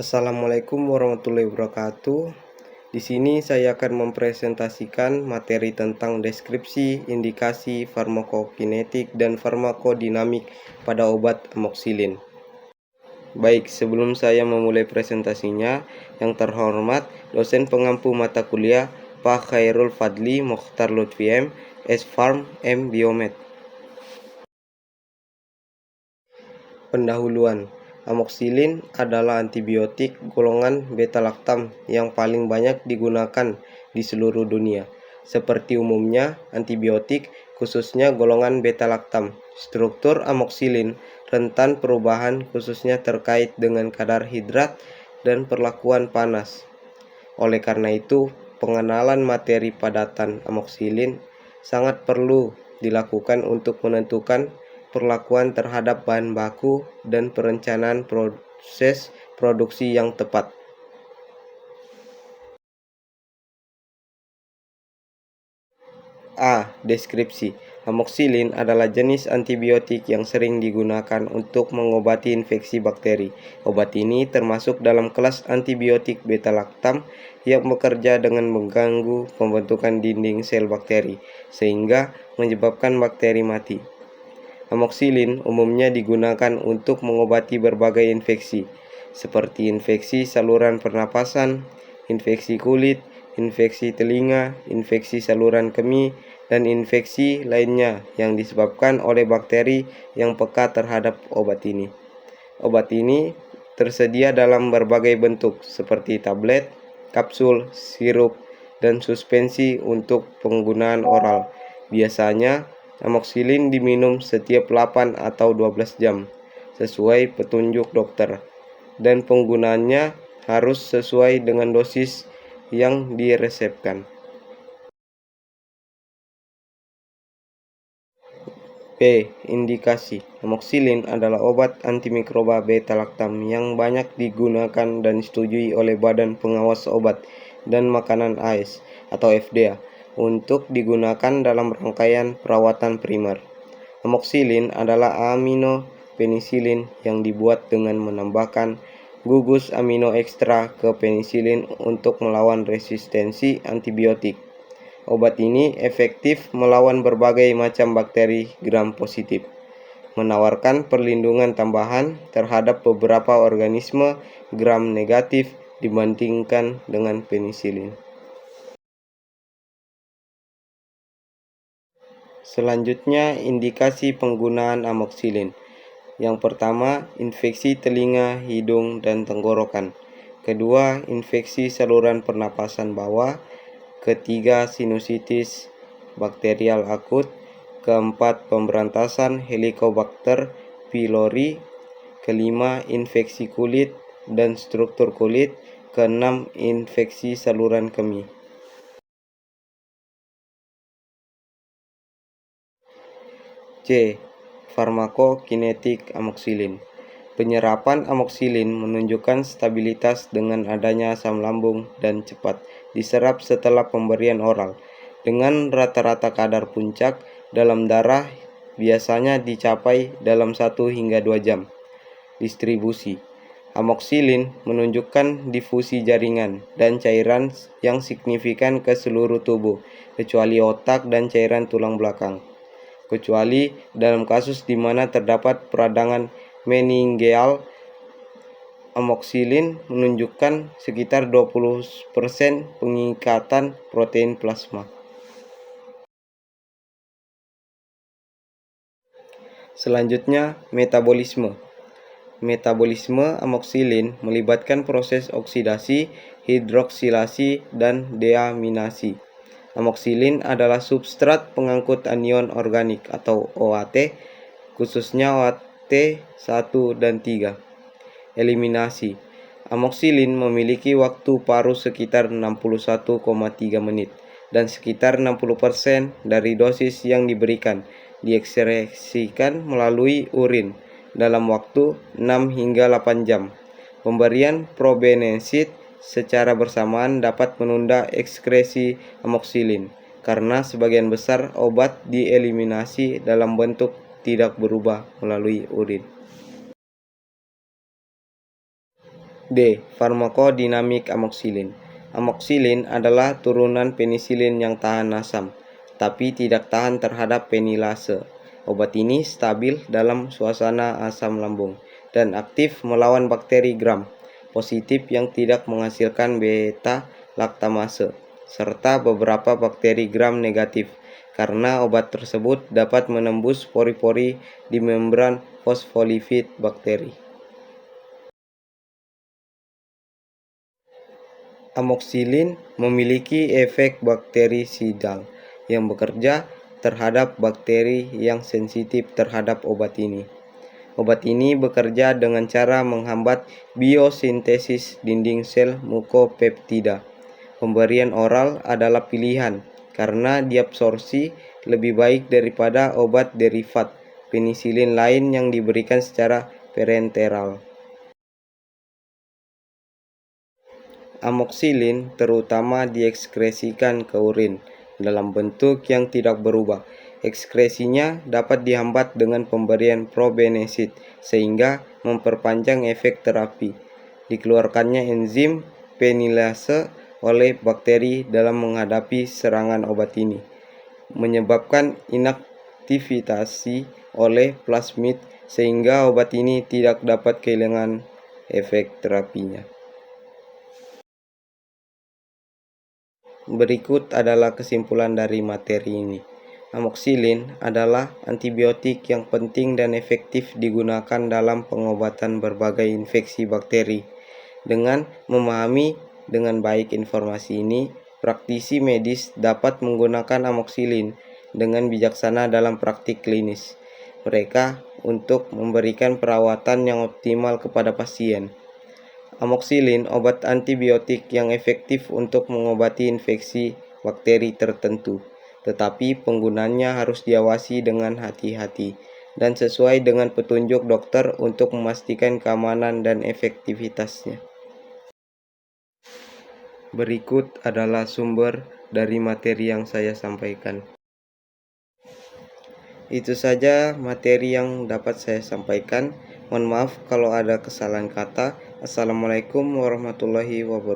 Assalamualaikum warahmatullahi wabarakatuh. Di sini saya akan mempresentasikan materi tentang deskripsi, indikasi, farmakokinetik, dan farmakodinamik pada obat amoksilin. Baik, sebelum saya memulai presentasinya, yang terhormat dosen pengampu mata kuliah Pak Khairul Fadli Mokhtar Lutfi M, S.Pharm, M. Biomed. Pendahuluan. Amoksilin adalah antibiotik golongan beta-laktam yang paling banyak digunakan di seluruh dunia. Seperti umumnya antibiotik, khususnya golongan beta-laktam, struktur amoksilin rentan perubahan khususnya terkait dengan kadar hidrat dan perlakuan panas. Oleh karena itu, pengenalan materi padatan amoksilin sangat perlu dilakukan untuk menentukan perlakuan terhadap bahan baku dan perencanaan proses produksi yang tepat. Deskripsi. Amoksilin adalah jenis antibiotik yang sering digunakan untuk mengobati infeksi bakteri. Obat ini termasuk dalam kelas antibiotik beta-laktam yang bekerja dengan mengganggu pembentukan dinding sel bakteri, sehingga menyebabkan bakteri mati. Amoksilin umumnya digunakan untuk mengobati berbagai infeksi, seperti infeksi saluran pernapasan, infeksi kulit, infeksi telinga, infeksi saluran kemih, dan infeksi lainnya yang disebabkan oleh bakteri yang peka terhadap obat ini. Obat ini tersedia dalam berbagai bentuk, seperti tablet, kapsul, sirup, dan suspensi untuk penggunaan oral. Biasanya, amoksilin diminum setiap 8 atau 12 jam, sesuai petunjuk dokter, dan penggunaannya harus sesuai dengan dosis yang diresepkan. Indikasi. Amoksilin adalah obat antimikroba beta-laktam yang banyak digunakan dan disetujui oleh Badan Pengawas Obat dan Makanan AS atau FDA untuk digunakan dalam rangkaian perawatan primer. Amoksilin adalah aminopenisilin yang dibuat dengan menambahkan gugus amino ekstra ke penisilin untuk melawan resistensi antibiotik. Obat ini efektif melawan berbagai macam bakteri gram-positif, menawarkan perlindungan tambahan terhadap beberapa organisme gram-negatif dibandingkan dengan penisilin. Selanjutnya, indikasi penggunaan amoksilin. Yang pertama, infeksi telinga, hidung, dan tenggorokan. Kedua, infeksi saluran pernapasan bawah. Ketiga, sinusitis bakterial akut. Keempat, pemberantasan Helicobacter pylori. Kelima, infeksi kulit dan struktur kulit. Keenam, infeksi saluran kemih. Farmakokinetik amoksilin. Penyerapan amoksilin menunjukkan stabilitas dengan adanya asam lambung dan cepat diserap setelah pemberian oral, dengan rata-rata kadar puncak dalam darah biasanya dicapai dalam 1 hingga 2 jam. Distribusi. Amoksilin menunjukkan difusi jaringan dan cairan yang signifikan ke seluruh tubuh, kecuali otak dan cairan tulang belakang, kecuali dalam kasus di mana terdapat peradangan meningeal. Amoksilin menunjukkan sekitar 20% pengikatan protein plasma. Selanjutnya, metabolisme. Metabolisme amoksilin melibatkan proses oksidasi, hidroksilasi, dan deaminasi. Amoksilin adalah substrat pengangkut anion organik atau OAT, khususnya OAT 1 dan 3. Eliminasi. Amoksilin memiliki waktu paruh sekitar 61,3 menit dan sekitar 60% dari dosis yang diberikan diekskresikan melalui urin dalam waktu 6 hingga 8 jam. Pemberian probenecid secara bersamaan dapat menunda ekskresi amoksilin karena sebagian besar obat dieliminasi dalam bentuk tidak berubah melalui urin. D. Farmakodinamik amoksilin. Amoksilin adalah turunan penisilin yang tahan asam, tapi tidak tahan terhadap penilase. Obat ini stabil dalam suasana asam lambung dan aktif melawan bakteri Gram positif yang tidak menghasilkan beta laktamase, serta beberapa bakteri Gram negatif, karena obat tersebut dapat menembus pori-pori di membran fosfolipid bakteri. Amoksilin memiliki efek bakterisidal yang bekerja terhadap bakteri yang sensitif terhadap obat ini. Obat ini bekerja dengan cara menghambat biosintesis dinding sel mukopeptida. Pemberian oral adalah pilihan karena diabsorpsi lebih baik daripada obat derivat penisilin lain yang diberikan secara parenteral. Amoksilin terutama diekskresikan ke urin dalam bentuk yang tidak berubah. Ekskresinya dapat dihambat dengan pemberian probenesid sehingga memperpanjang efek terapi. Dikeluarkannya enzim penilase oleh bakteri dalam menghadapi serangan obat ini, menyebabkan inaktivitasi oleh plasmid sehingga obat ini tidak dapat kehilangan efek terapinya. Berikut adalah kesimpulan dari materi ini. Amoksilin adalah antibiotik yang penting dan efektif digunakan dalam pengobatan berbagai infeksi bakteri. Dengan memahami dengan baik informasi ini, praktisi medis dapat menggunakan amoksilin dengan bijaksana dalam praktik klinis mereka untuk memberikan perawatan yang optimal kepada pasien. Amoksilin obat antibiotik yang efektif untuk mengobati infeksi bakteri tertentu, tetapi penggunaannya harus diawasi dengan hati-hati dan sesuai dengan petunjuk dokter untuk memastikan keamanan dan efektivitasnya. Berikut adalah sumber dari materi yang saya sampaikan. Itu saja materi yang dapat saya sampaikan. Mohon maaf kalau ada kesalahan kata. Assalamualaikum warahmatullahi wabarakatuh.